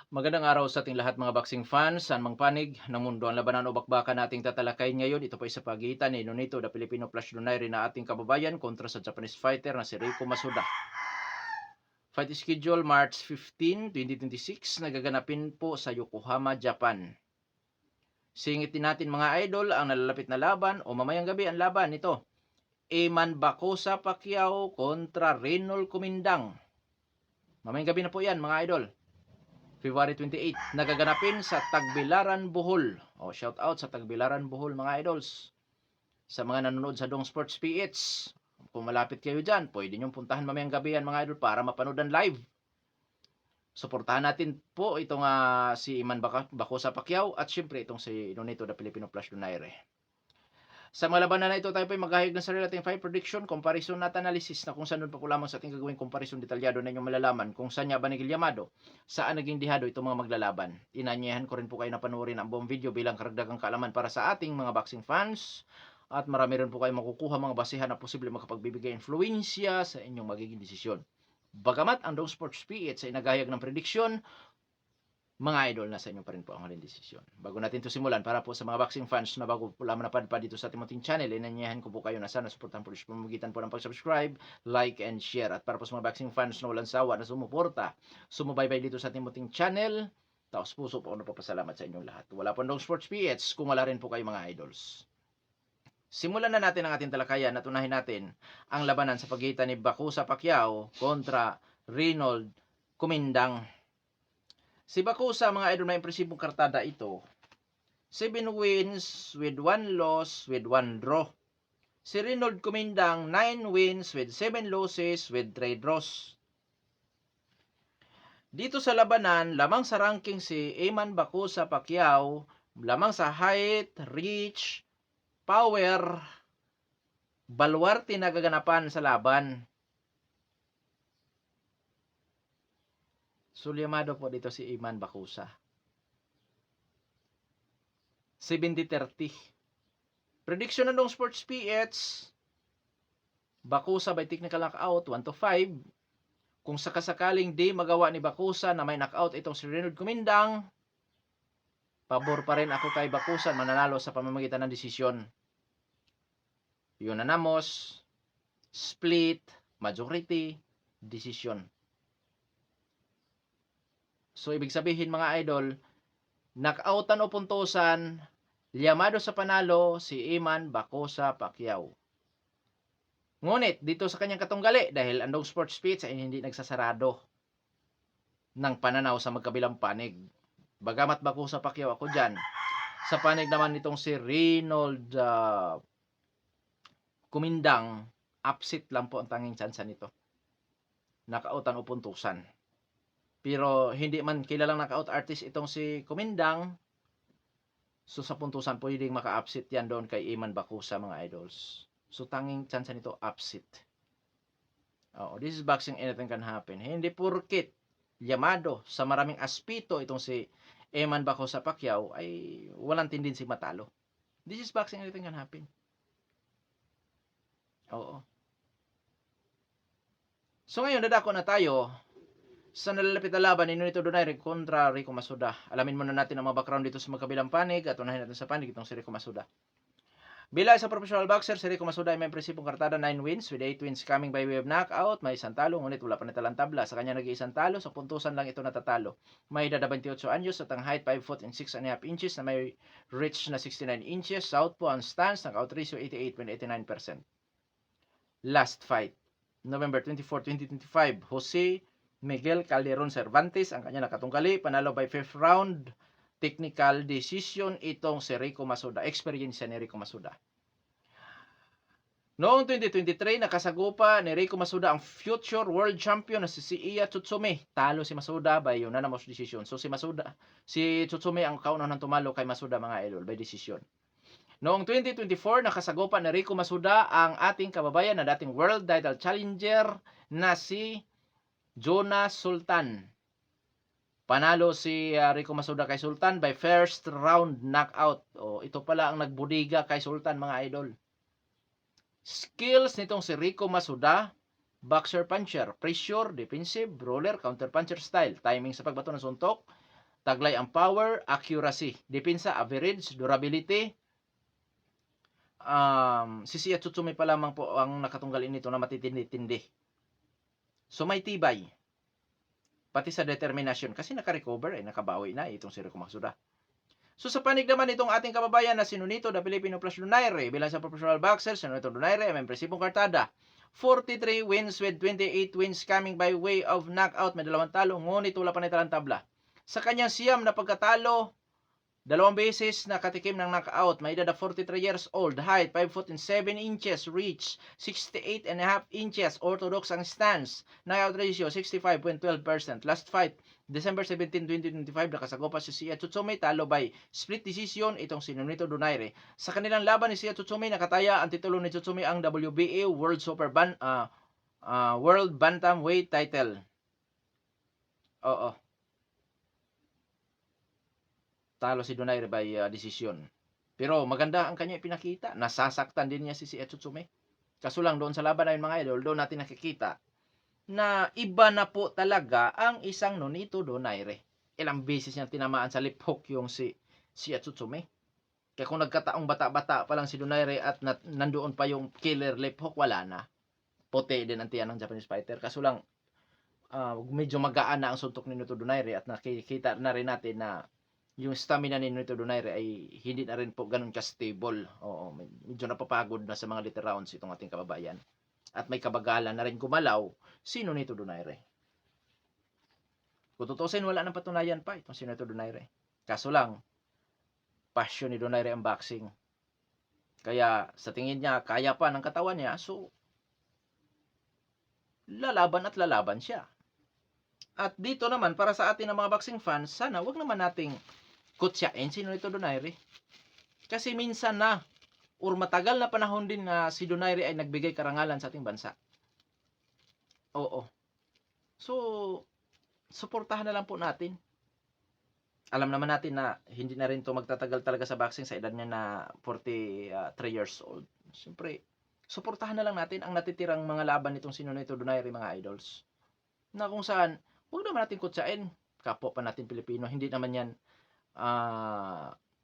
Magandang araw sa ating lahat mga boxing fans, saan mang panig ng mundo ang labanan o bakbakan nating tatalakayin ngayon. Ito po ay sa pagitan ni Nonito the Filipino Flash Donaire na ating kababayan kontra sa Japanese fighter na si Reiko Masuda. Fight schedule March 15, 2026, nagaganapin po sa Yokohama, Japan. Singitin natin mga idol ang nalalapit na laban o mamayang gabi ang laban nito. Eman Bacosa Pacquiao kontra Reynold Kumindang. Mamayang gabi na po yan mga idol. February 28, nagaganapin sa Tagbilaran, Bohol. Shout out sa Tagbilaran, Bohol mga idols. Sa mga nanonood sa Dong Sports PH, kung malapit kayo dyan, pwede nyo puntahan mamayang gabi yan mga idol para mapanood live. Suportahan natin po itong si Iman Bacosa Pacquiao at syempre itong si Nonito the Filipino Flash Donaire. Sa mga labanan na ito, tayo po ay maghahig ng sarili ating fight prediction, comparison at analysis na kung saan doon pa po lamang sa ating gagawing comparison detalyado na inyong malalaman kung saan niya ba naging Yamado, saan naging dihado itong mga maglalaban. Inanyayahan ko rin po kayo na panoorin ang buong video bilang karagdagang kaalaman para sa ating mga boxing fans at marami rin po kayo makukuha mga basehan na posible makapagbibigay influensya sa inyong magiging desisyon. Bagamat ang Dong Sports PH ay naghahayag ng prediksyon, mga idol, nasa inyo pa rin po ang haling desisyon. Bago natin ito simulan, para po sa mga boxing fans na bago po lamang napadpad dito sa ating munting channel, inanyayahan ko po kayo na sana suportahan po sa pamamagitan po ng pag-subscribe, like, and share. At para po sa mga boxing fans na walang sawa na sumuporta, sumubaybay dito sa ating munting channel, taos puso po ako napapasalamat sa inyong lahat. Wala po Dong Sports PH kung wala rin po kayo mga idols. Simulan na natin ang ating talakayan at unahin natin ang labanan sa pagitan ni Bacosa Pacquiao kontra Reynold Kumindang. Si Bacosa mga idol, may impresibong kartada ito. 7 wins with 1 loss with 1 draw. Si Reynold Kumindang 9 wins with 7 losses with 3 draws. Dito sa labanan, lamang sa ranking si Eman Bacosa Pacquiao, lamang sa height, reach, power, baluarte na gaganapan sa laban. Sulyamado po dito si Eman Bacosa. 70-30. Prediction ng Dong Sports PH, Bacosa by technical knockout 1-5. Kung sakasakaling di magawa ni Bacosa na may knockout itong si Reynold Kumindang, pabor pa rin ako kay Bacosa, mananalo sa pamamagitan ng desisyon. Unanimous, split, majority, decision. So, ibig sabihin mga idol, knockoutan o puntusan, liyamado sa panalo si Eman Bacosa Pacquiao. Ngunit, dito sa kanyang katunggali, dahil ang Dong Sports Pitch ay hindi nagsasarado ng pananaw sa magkabilang panig. Bagamat Bacosa Pacquiao ako dyan, sa panig naman nitong si Reynold Kumindang, upset lang po ang tanging tsansa nito. Knockoutan o puntusan. Pero hindi man kilalang knockout artist itong si Kumindang, so sa puntusan pwedeng maka-upset yan doon kay Eman Bacosa mga idols. So tanging chance nito upset. This is boxing, anything can happen. Hindi porkit Yamado sa maraming aspeto itong si Eman Bacosa Pacquiao ay walang tendency matalo. This is boxing, anything can happen. So ngayon dadako na tayo sa nalalapit na laban ni Nonito Donaire kontra Reiko Masuda. Alamin muna natin ang mga background dito sa magkabilang panig at unahin natin sa panig itong si Reiko Masuda. Bilang isang professional boxer, si Reiko Masuda ay may impresibong kartada, 9 wins with 8 wins coming by way of knockout. May isang talo, ngunit wala pa natalang tabla. Sa kanya nag-iisang talo, sa puntusan lang ito natatalo. May edad 28 anyos at ang height 5 foot and 6 and a half inches na may reach na 69 inches. Southpaw ang stance, knockout ratio 88.89%. Last fight, November 24, 2025, Jose Miguel Calderon Cervantes ang kanya nakatunggali, panalo by 5th round, technical decision itong si Reiko Masuda, experience ni Reiko Masuda. Noong 2023, nakasagupa ni Reiko Masuda ang future world champion na si Iya Tsutsumi. Talo si Masuda by unanimous decision. So si Tsutsumi ang kaunang tumalo kay Masuda mga idol by decision. Noong 2024, nakasagupa ni Reiko Masuda ang ating kababayan na dating world title challenger na si Jonas Sultan. Panalo si Reiko Masuda kay Sultan by first round knockout. Ito pala ang nagbudiga kay Sultan mga idol. Skills nitong si Reiko Masuda, boxer puncher, pressure, defensive, roller, counter puncher style, timing sa pagbato ng suntok, Taglay ang power, accuracy, depensa, average, durability. Si Sia Tsutsumi pa lamang po ang nakatunggal nito na matitindi-tindi. So may tibay. Pati sa determinasyon kasi naka-recover nakabawi na itong si Rico Matsuda. So sa panig naman itong ating kababayan na si Nonito the Filipino Plus Donaire bilang sa professional boxer, si Nonito Donaire may impresibong kartada. 43 wins with 28 wins coming by way of knockout. May 2 talo, ngunit wala pa na tabla. Sa kanyang siyam na pagkatalo, 2 beses nakatikim ng knockout. May edad na 43 years old, height 5 foot and 7 inches, reach 68 and a half inches, orthodox ang stance, knockout ratio 65.12%. Last fight, December 17, 2025, nakasagopa si Sia Tsutsumi, talo by split decision itong si Nonito Donaire. Sa kanilang laban ni Sia Tsutsumi, nakataya ang titulo ni Tsutsumi ang WBA World Bantamweight title. Oo. Talo si Donaire by decision. Pero maganda ang kanya pinakita. Nasasaktan din niya si Sia Tsutsumi. Kaso lang doon sa laban na yun mga idol, doon natin nakikita na iba na po talaga ang isang Nonito Donaire. Ilang beses niyang tinamaan sa lip hook yung si Sia Tsutsumi. Kaya kung nagkataong bata-bata pa lang si Donaire at nandoon pa yung killer lip hook, wala na. Puti din ang tiyan ng Japanese fighter. Kaso lang, medyo magaan na ang suntok ni Nonito Donaire at nakikita na rin natin na yung stamina ni Nonito Donaire ay hindi na rin po ganun ka-stable. Oo, medyo napapagod na sa mga later rounds itong ating kababayan. At may kabagalan na rin gumalaw si Nonito Donaire. Kung tutusin, wala nang patunayan pa itong si Nonito Donaire. Kaso lang, passion ni Donaire ang boxing. Kaya sa tingin niya, kaya pa ng katawan niya, so lalaban at lalaban siya. At dito naman, para sa atin ng mga boxing fans, sana wag naman nating kutsain si Nonito Donaire. Kasi minsan na, or matagal na panahon din na si Donaire ay nagbigay karangalan sa ating bansa. Oo. So, suportahan na lang po natin. Alam naman natin na hindi na rin to magtatagal talaga sa boxing sa edad niya na 43 years old. Siyempre, suportahan na lang natin ang natitirang mga laban nitong si Nonito Donaire, mga idols. Na kung saan, huwag naman natin kutsain. Kapwa pa natin Pilipino, hindi naman yan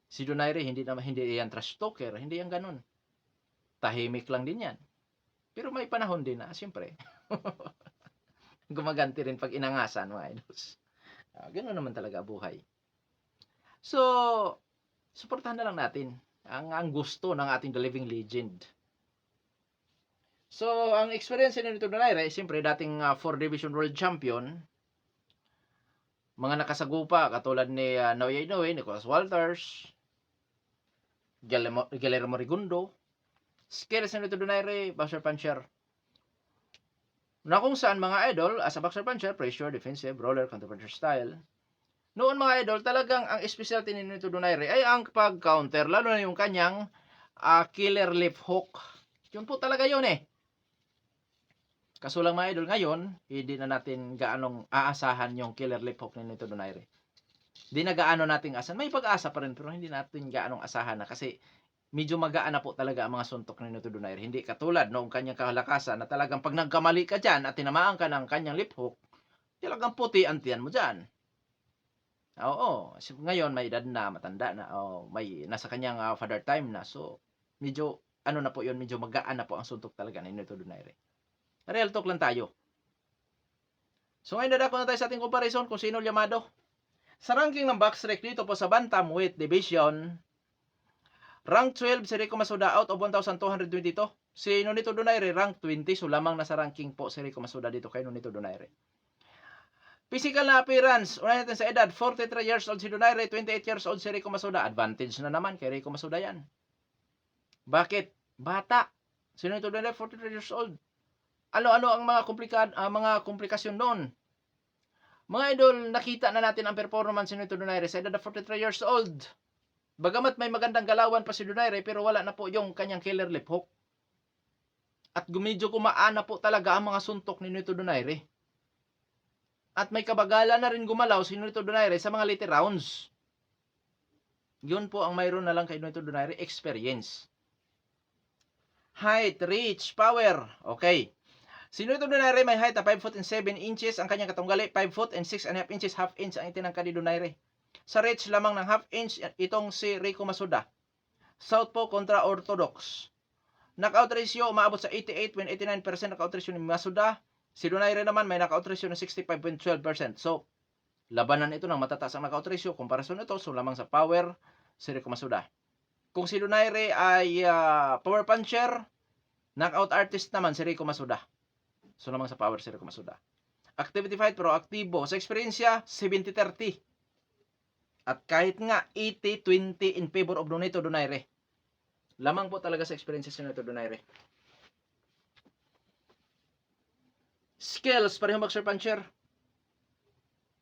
si Donaire, hindi yan trash talker, hindi yan ganun. Tahimik lang din yan. Pero may panahon din na, siyempre, gumaganti rin pag inangasan, mga idols. Ganun naman talaga buhay. So, suportahan na lang natin ang gusto ng ating The Living Legend. So, ang experience ni Nonito Donaire, siyempre, dating 4 Division World Champion, mga nakasagupa, katulad ni Naoya Inoue, Nicholas Walters, Guillermo Rigundo, skills ni Nonito Donaire, boxer puncher. Na kung saan mga idol, as a boxer puncher, pressure, defensive, roller, counter-puncher style. Noon mga idol, talagang ang specialty ni Nonito Donaire ay ang pag-counter, lalo na yung kanyang killer left hook. Yun po talaga yun eh. Kaso lang mga idol, ngayon, hindi na natin gaanong aasahan yung killer lip hook ni Nonito Donaire. Hindi na gaano nating asahan. May pag-asa pa rin, pero hindi natin gaanong asahan na kasi medyo magaan na po talaga ang mga suntok ni Nonito Donaire. Hindi katulad noong kanyang kalakasan na talagang pag nagkamali ka dyan at tinamaan ka ng kanyang lip hook, talagang puti ang tiyan mo dyan. Oo, ngayon may edad na, matanda na, may nasa kanyang father time na. So, medyo, ano na po yun, medyo magaan na po ang suntok talaga ni Nonito Donaire. Real talk lang tayo. So ngayon dadako na tayo sa ating comparison kung sino Yamado. Sa ranking ng Boxrec dito po sa Bantamweight Division, rank 12 si Rico Matsuda out of 1,222. Si Nonito Donaire rank 20, so lamang nasa ranking po si Rico Matsuda dito kay Nonito Donaire. Physical na appearance, unahin natin sa edad, 43 years old si Donaire, 28 years old si Rico Matsuda. Advantage na naman kay Rico Matsuda yan. Bakit? Bata. Si Nonito Donaire 43 years old. Ano-ano ang mga komplikasyon doon? Mga idol, nakita na natin ang performance ni Nonito Donaire sa edad na 43 years old. Bagamat may magandang galawan pa si Donaire, pero wala na po yung kanyang killer lip hook. At medyo kumaan na po talaga ang mga suntok ni Nonito Donaire. At may kabagalan na rin gumalaw si Nonito Donaire sa mga later rounds. Yun po ang mayroon na lang kay Nonito Donaire, experience. Height, reach, power. Okay. Si Nonito Donaire may height na 5 foot and 7 inches ang kanyang katunggali, 5 foot and 6 and a half inches, half inch ang itinangka ni Donaire. Sa reach lamang ng half inch itong si Rico Masuda. Southpaw kontra Orthodox. Knockout ratio umaabot sa 88.89% knockout ratio ni Masuda. Si Donaire naman may knockout ratio ng 65.12%. So, labanan ito ng matataas ang knockout ratio. Komparasyon ito, so lamang sa power, si Rico Masuda. Kung si Donaire ay power puncher, knockout artist naman si Rico Masuda. So lamang sa power si Rico Masuda. Activity fight pero aktibo. Sa eksperyensya, 70-30. At kahit nga 80-20 in favor of Nonito Donaire. Lamang po talaga sa experiences ni Nonito Donaire. Skills, parehong boxer puncher.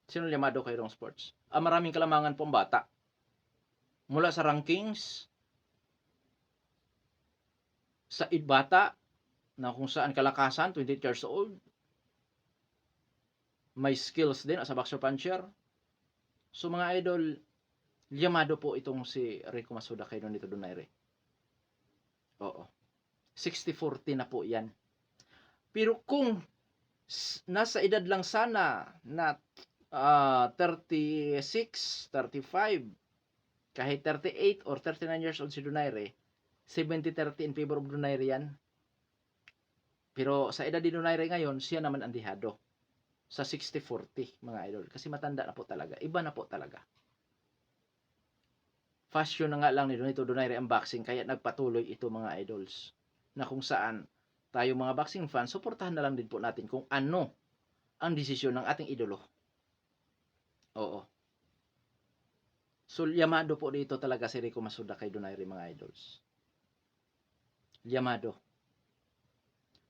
Sino llamado kay Rong Sports? Maraming kalamangan pong bata. Mula sa rankings, sa bata, na kung saan kalakasan, 28 years old, may skills din as a boxer puncher. So mga idol, llamado po itong si Rico Masuda kay Nonito Donaire. Oo. 60-40 na po yan. Pero kung nasa edad lang sana na 36, 35, kahit 38 or 39 years old si Donaire, 70-30 in favor of Donaire yan. Pero sa edad ni Donaire ngayon, siya naman ang dihado. Sa 60-40, mga idol. Kasi matanda na po talaga. Iba na po talaga. Fashion na nga lang ni Nonito Donaire ang boxing, kaya nagpatuloy ito mga idols. Na kung saan tayo mga boxing fans, suportahan na lang din po natin kung ano ang desisyon ng ating idolo. Oo. So, llamado po dito talaga si Rico Masuda kay Donaire mga idols. Llamado.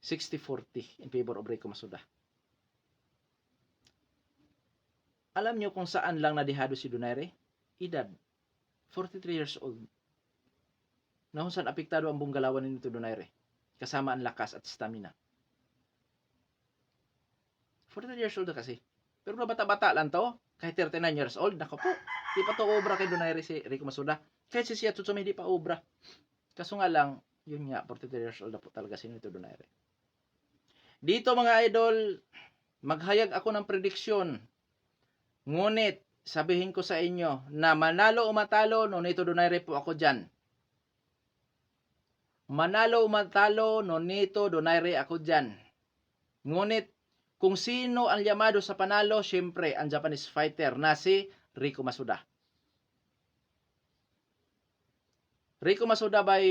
60-40 in favor of Rico Masuda. Alam nyo kung saan lang nadihado si Donaire? Edad. 43 years old. Na kung saan apektado ang buong galawan ni Nonito Donaire. Kasama ang lakas at stamina. 43 years old na kasi. Pero na bata-bata lang to. Kahit 39 years old. Nako po. Di pa to obra kay Donaire si Rico Masuda. Kahit si Sia Tsutsumi di pa obra. Kaso nga lang, yun nga, 43 years old na po talaga si Nonito Donaire. Dito mga idol, maghayag ako ng prediksyon. Ngunit, sabihin ko sa inyo na manalo o matalo, Nonito Donaire po ako dyan. Manalo o matalo, Nonito Donaire ako dyan. Ngunit, kung sino ang llamado sa panalo, syempre, ang Japanese fighter na si Rico Masuda. Rico Masuda by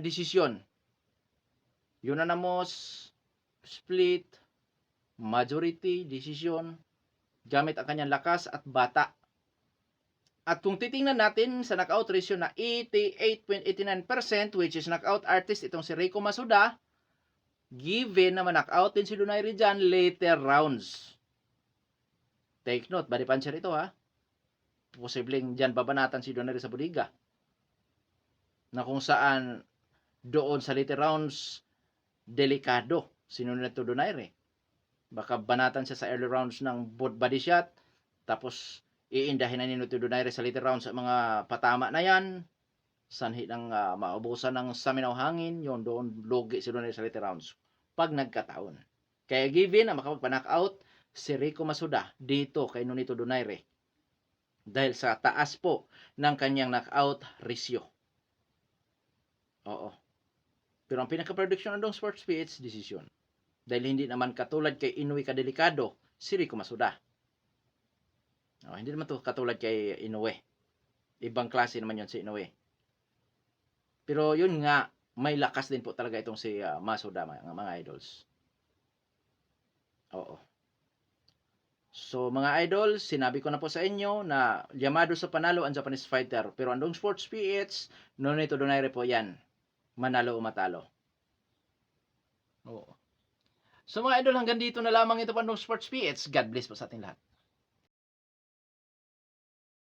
decision. Unanimous, split, majority, decision, gamit ang kanyang lakas at bata. At kung titingnan natin sa knockout ratio na 88.89%, which is knockout artist itong si Rico Masuda, given na knockout din si Donaire dyan, later rounds. Take note, body puncher ito ha. Posibleng dyan babanatan si Donaire sa budiga. Na kung saan doon sa later rounds, delikado si Nonito Donaire. Baka banatan siya sa early rounds ng body shot, tapos iindahin na ni Nonito Donaire sa later rounds sa mga patama na yan, sanhi ng maubusan ng stamina o hangin, yun doon logi si Donaire sa later rounds pag nagkataon. Kaya given na makapagpa-knockout si Rico Masuda dito kay Nonito Donaire dahil sa taas po ng kanyang knockout ratio. Oo. Pero ang pinaka-prediction ng Sports PH decision. Dahil hindi naman katulad kay Inoue kadelikado si Rico Masuda. Hindi naman to katulad kay Inoue. Ibang klase naman yon si Inoue. Pero yun nga, may lakas din po talaga itong si Masuda, mga idols. Oo. So mga idols, sinabi ko na po sa inyo na llamado sa panalo ang Japanese fighter. Pero ang Sports PH, Nonito Donaire po yan. Manalo o matalo. Oo. So mga idol, hanggang dito na lamang ito pa ng Sports PH. God bless po sa ating lahat.